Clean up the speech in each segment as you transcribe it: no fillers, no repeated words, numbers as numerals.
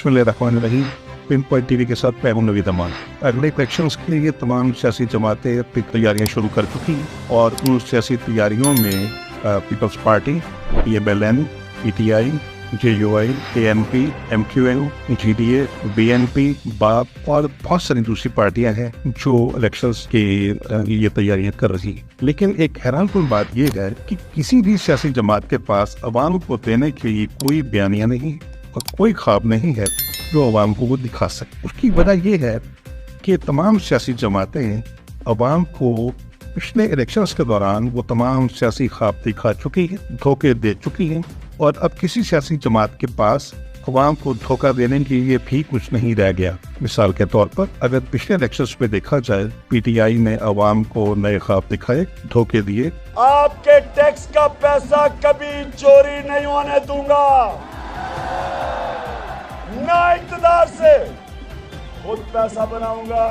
बिस्मिल्लाहिर्रहमानिर्रहीम। Pin point TV के साथ मैं हूं नवीद अमान। अगले इलेक्शंस के लिए तमाम सियासी जमातें अपनी तैयारियां शुरू कर चुकी और उन सियासी तैयारियों में Peoples Party, PMLN, PTI, JUI, ANP, MQN, GDA, BNP, BAP और बहुत सारी दूसरी पार्टियां हैं जो इलेक्शंस के लिए तैयारियां कर रही हैं। लेकिन एक हैरानकुन बात यह है कि किसी भी सियासी जमात के पास अवाम को देने के लिए कोई बयानिया नहीं और कोई ख्वाब नहीं है जो अवाम को वो दिखा सके। उसकी वजह यह है कि तमाम सियासी जमातें अवाम को पिछले इलेक्शंस के दौरान वो तमाम सियासी ख्वाब दिखा चुकी हैं, धोखे दे चुकी हैं और अब किसी सियासी जमात के पास अवाम को धोखा देने के लिए भी कुछ नहीं रह गया। मिसाल के तौर पर अगर पिछले इलेक्शंस में देखा जाए, PTI ने अवाम को नए ख्वाब दिखाए, धोखे दिए। आपके टैक्स का पैसा कभी चोरी नहीं होने दूंगा, ना इक़्तिदार से खुद पैसा बनाऊंगा,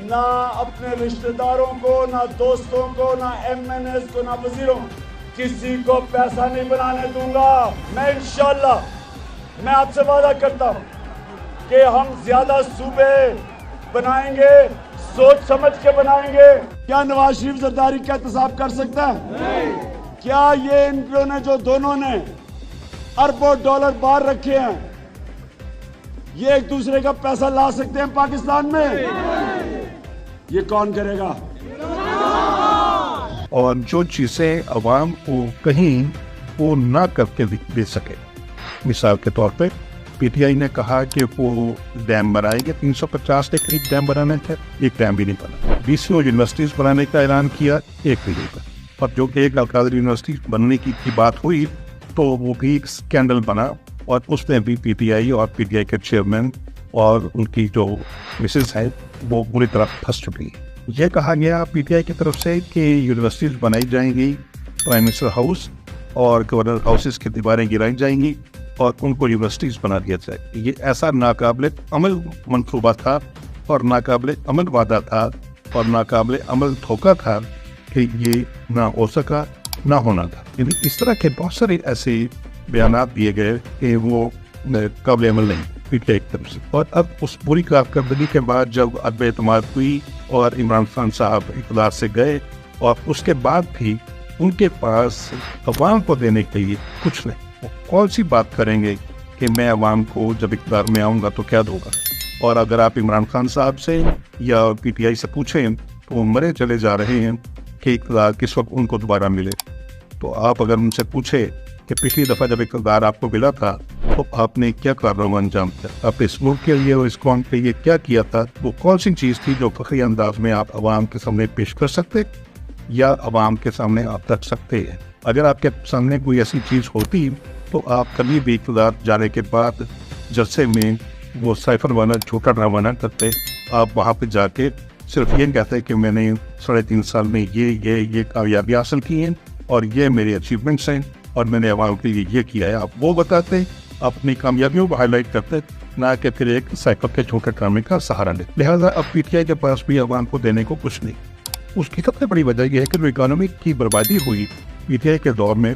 ना अपने रिश्तेदारों को, ना दोस्तों को, ना MNAs को, ना वजीरों, किसी को पैसा नहीं बनाने दूंगा। मैं इंशाअल्लाह मैं आपसे वादा करता हूं कि हम ज्यादा सूबे बनाएंगे, सोच समझ के बनाएंगे। क्या नवाज शरीफ जरदारी का एहतसाब कर सकता है? नहीं। क्या ये इनको ने जो दोनों ने अरबों डॉलर बाहर रखे हैं, ये एक दूसरे का पैसा ला सकते हैं पाकिस्तान में? ये कौन करेगा? और जो चीजें अवाम को कहीं वो ना करके दे सके। मिसाल के तौर पे PTI ने कहा कि वो डैम बनाएंगे, 350 के करीब डैम बनाने थे, एक डैम भी नहीं बना। 20 यूनिवर्सिटीज बनाने का ऐलान किया, एक भी नहीं बना। और जो एक अलकादर यूनिवर्सिटी बनने की बात हुई तो वो भी एक स्कैंडल बना और उसमें भी PTI और PTI के चेयरमैन और उनकी जो मिसेस है वो बुरी तरह फंस चुकी है। यह कहा गया PTI की तरफ से कि यूनिवर्सिटीज बनाई जाएंगी, प्राइम मिनिस्टर हाउस और गवर्नर हाउसेस की दीवारें गिराई जाएंगी और उनको यूनिवर्सिटीज बना दिया जाए। ये ऐसा नाकाबिले अमल मंसूबा था और नाकाबिले अमल वादा था और नाकाबिले अमल धोखा था कि ये ना हो सका, ना होना था। यानी इस तरह के बहुत सारे ऐसे बयानात दिए गए कि वो काबिल अमल नहीं PTI की तरफ से। और अब उस पूरी कारकर्दगी के बाद जब अदब एतमाद हुई और इमरान खान साहब इक़्तिदार से गए और उसके बाद भी उनके पास अवाम को देने के लिए कुछ नहीं। वो कौन सी बात करेंगे कि मैं अवाम को जब इक़्तिदार में आऊँगा तो क्या दूंगा। और अगर आप इमरान खान साहब से या PTI से पूछें तो वो मरे चले जा रहे हैं कि इक़्तिदार किस वक्त उनको दोबारा मिले। तो आप अगर उनसे पूछे कि पिछली दफ़ा जब इक़्तिदार आपको मिला था तो आपने क्या कारनामा अंजाम दिया, आपने इस मुल्क के लिए और इस कौम के लिए क्या किया था, वो कौन सी चीज़ थी जो फखरी अंदाज में आप अवाम के सामने पेश कर सकते या अवाम के सामने आप रख सकते हैं। अगर आपके सामने कोई ऐसी चीज़ होती तो आप कभी भी इक़्तिदार जाने के बाद जलसे में वो साइफर वाला झूठा ड्रामा ना करते। आप वहाँ पर जाके सिर्फ ये कहते कि मैंने 3.5 साल में ये कामयाबी हासिल की है और ये मेरे अचीवमेंट्स हैं और मैंने अवाम के लिए ये किया है। आप वो बताते, अपनी कामयाबियों को हाईलाइट करते, ना कि फिर एक साइकिल के छोटे ड्रामे का सहारा ले। लिहाजा अब PTI के पास भी अवाम को देने को कुछ नहीं। उसकी सबसे बड़ी वजह यह है कि जो इकोनॉमी की बर्बादी हुई PTI के दौर में,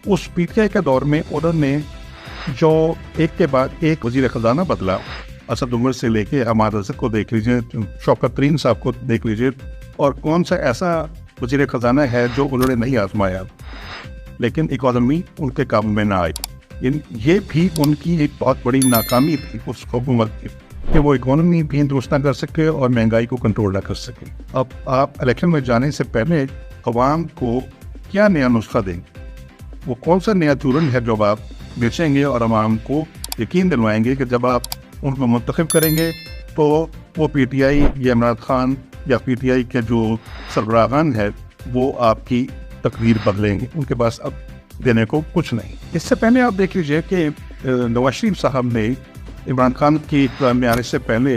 उस PTI के दौर में उन्होंने जो एक के बाद एक वजीर खजाना बदला, असद उमर से लेके हमाद रज़ा को देख लीजिए, शौकत तरीन साहब को देख लीजिए, और कौन सा ऐसा वजीर खजाना है जो उन्होंने नहीं आजमाया लेकिन इकोनॉमी उनके काम में ना आई। ये भी उनकी एक बहुत बड़ी नाकामी थी उस हुकूमत की कि वो इकोनॉमी भी दुरुस्त ना कर सके और महंगाई को कंट्रोल ना कर सके। अब आप इलेक्शन में जाने से पहले अवाम को क्या नया नुस्खा देंगे, वो कौन सा नया चूरन है जो आप बेचेंगे और अवाम को यकीन दिलवाएंगे कि जब आप उनको मुंतखब करेंगे तो वो PTI या इमरान खान या PTI के जो सरबराहान है वो आपकी तकदीर बदलेंगे। उनके पास अब देने को कुछ नहीं। इससे पहले आप देख लीजिए कि नवाज शरीफ साहब ने इमरान खान की इक़्तिदार में आने से पहले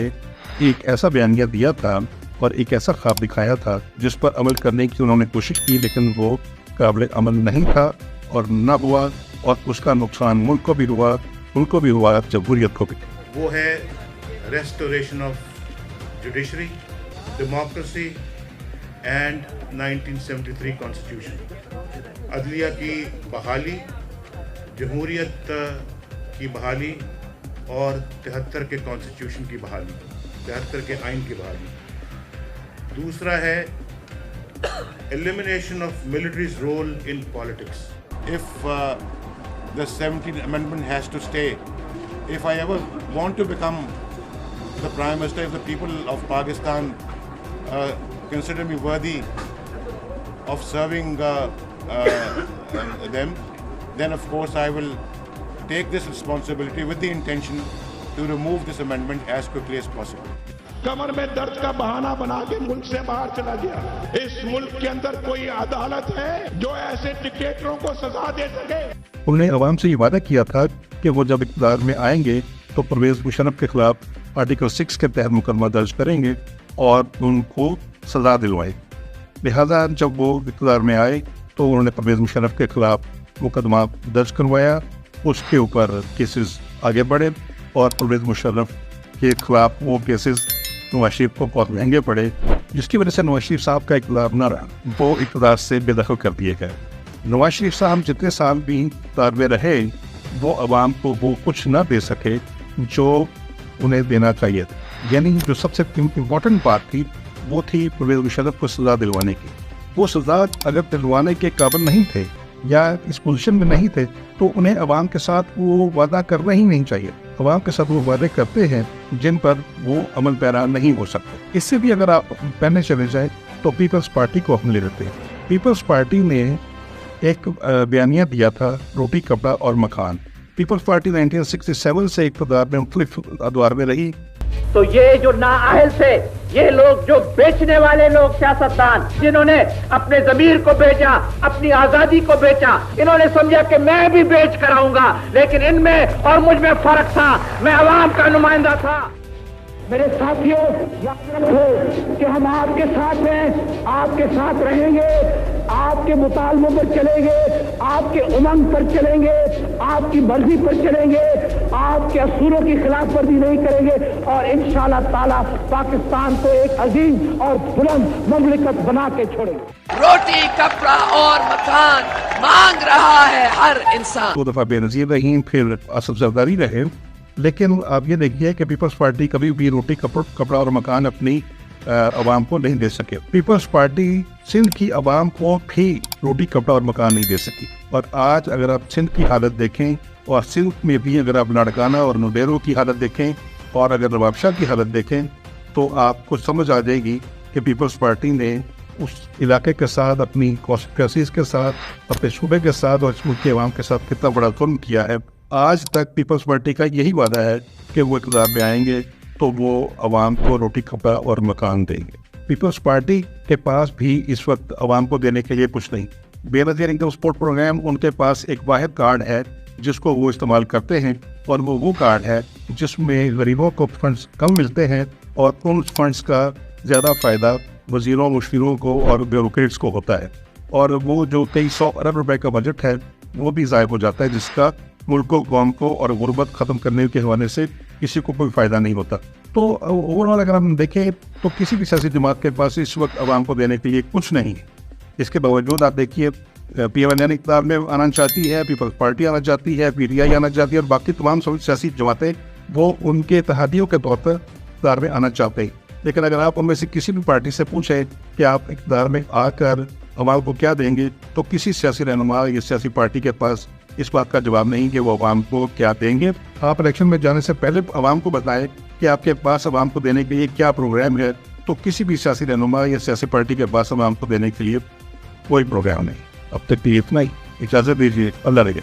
एक ऐसा बयानिया दिया था और एक ऐसा ख्वाब दिखाया था जिस पर अमल करने की उन्होंने कोशिश की, लेकिन वो काबिल अमल नहीं था और न हुआ और उसका नुकसान मुल्क को भी हुआ, उनको भी हुआ, जमहूरियत को भी। वो है restoration of judiciary, democracy and 1973 constitution. अदलिया की बहाली, जमहूरियत की बहाली اور 73 کے کانسٹیٹیوشن کی بحالی، 73 کے آئین کی بحالی. دوسرا ہے elimination of military's role in politics. If the 17th Amendment has to stay, if I ever want to become the Prime Minister, if the people of Pakistan consider me worthy of serving them, then of course I will take this responsibility with the intention to remove this amendment as quickly as possible. कमर में दर्द का बहाना बना के मुल्क से बाहर चला गया. इस मुल्क के अंदर कोई अदालत है जो ऐसे डिक्टेटरों को सजा दे सके? उन्होंने अवाम से ये वादा किया था कि वो जब इक़्तिदार में आएंगे तो परवेज़ मुशर्रफ के खिलाफ आर्टिकल 6 के तहत मुकदमा दर्ज करेंगे और उनको सजा दिलवाए. लिहाजा जब वो इक़्तिदार में आए तो उन्होंने परवेज़ मुशर्रफ के खिलाफ मुकदमा दर्ज करवाया. उसके ऊपर केसेस आगे बढ़े और परवेज़ मुशर्रफ के खिलाफ वो केसेस नवाज शरीफ को बहुत महंगे पड़े, जिसकी वजह से नवाज शरीफ साहब का इक़्तिदार न रहा, वो इक़्तिदार से बेदखल कर दिए गए. नवाज शरीफ साहब जितने साल भी इक़्तिदार में रहे वो अवाम को वो कुछ न दे सके जो उन्हें देना चाहिए था. यानी जो सबसे इम्पोर्टेंट बात थी वो थी परवेज़ मुशर्रफ को सज़ा दिलवाने की. वो सज़ा अगर दिलवाने के काबिल नहीं थे या इस पोजीशन में नहीं थे तो उन्हें अवाम के साथ वो वादा करना ही नहीं चाहिए. अवाम के साथ वो वादे करते हैं जिन पर वो अमल पैरा नहीं हो सकते. इससे भी अगर आप पहले चले जाएं तो पीपल्स पार्टी को अपने ले लेते हैं. पीपल्स पार्टी ने एक बयानिया दिया था रोटी कपड़ा और मकान. पीपल्स पार्टी 1967 से इक़्तिदार में मुख्तलिफ अदवार में रही. तो ये जो नाअहल थे, ये लोग जो बेचने वाले लोग, सियासतदान जिन्होंने अपने ज़मीर को बेचा, अपनी आज़ादी को बेचा, इन्होंने समझा कि मैं भी बेच कर आऊंगा. लेकिन इनमें और मुझ में फर्क था. मैं अवाम का नुमाइंदा था. मेरे साथियों, याद रखो कि हम आपके साथ हैं, आपके साथ रहेंगे, आपके मुतालबों पर चलेंगे, आपके उमंग पर चलेंगे, आपकी मर्जी पर चलेंगे, आपके असूलों की खिलाफ वर्जी नहीं करेंगे और इंशाअल्लाह ताला पाकिस्तान को एक अजीम और बुलंद मुमलिकत बना के छोड़ेंगे. रोटी कपड़ा और मकान मांग रहा है हर इंसान. 2 दफ़ा बेनज़ीर रही, फिर असद ज़रदारी रहे. लेकिन आप ये देखिए कि पीपल्स पार्टी कभी भी रोटी कपड़ा और मकान अपनी अवाम को नहीं दे सके. पीपल्स पार्टी सिंध की अवाम को भी रोटी कपड़ा और मकान नहीं दे सकी. और आज अगर आप सिंध की हालत देखें और सिंध में भी अगर आप लाड़काना और नुडेरों की हालत देखें और अगर नवाबशाह की हालत देखें तो आपको समझ आ जाएगी कि पीपल्स पार्टी ने उस इलाके के साथ, अपनी कॉन्स्टिट्यूंसीज के साथ, अपने सूबे के साथ और इस मुल्क के अवाम के साथ कितना बड़ा जुल्म किया है. आज तक पीपल्स पार्टी का यही वादा है कि वो इक़्तिदार में आएंगे तो वो अवाम को रोटी कपड़ा और मकान देंगे. पीपल्स पार्टी के पास भी इस वक्त अवाम को देने के लिए कुछ नहीं. बेनज़ीर इनकम सपोर्ट प्रोग्राम उनके पास एक वाहिद कार्ड है जिसको वो इस्तेमाल करते हैं और वो कार्ड है जिसमें गरीबों को फंड्स कम मिलते हैं और उन फंड्स का ज़्यादा फ़ायदा वज़ीरों, मुश्किरों को और ब्यूरोक्रेट्स को होता है. और वो जो 2300 अरब रुपए का बजट है वो भी ज़ायब हो जाता है, जिसका मुल्क को, कौम को और गुर्बत ख़त्म करने के हवाले से किसी को कोई फ़ायदा नहीं होता. तो ओवरऑल अगर हम देखें तो किसी भी सियासी जमात के पास इस वक्त अवाम को देने के लिए कुछ नहीं है. इसके बावजूद आप देखिए PMN इक़्तिदार में आना चाहती है, पीपल्स पार्टी आना चाहती है, PTI आना चाहती है और बाकी तमाम सियासी जमातें वो उनके इत्तेहादियों के तौर पर इक़्तिदार में आना चाहते हैं. लेकिन अगर आप उनमें से किसी भी पार्टी से पूछें कि आप इक़्तिदार में आकर अवाम को क्या देंगे तो किसी सियासी रहनुमा या सियासी पार्टी के पास इस बात का जवाब नहीं कि वो अवाम को क्या देंगे. आप इलेक्शन में जाने से पहले अवाम को बताएं कि आपके पास अवाम को देने के लिए क्या प्रोग्राम है. तो किसी भी सियासी रहनुमा या सियासी पार्टी के पास अवाम को देने के लिए कोई प्रोग्राम नहीं. अब तक इतना ही. इजाज़त दीजिए. अल्लाह रखे.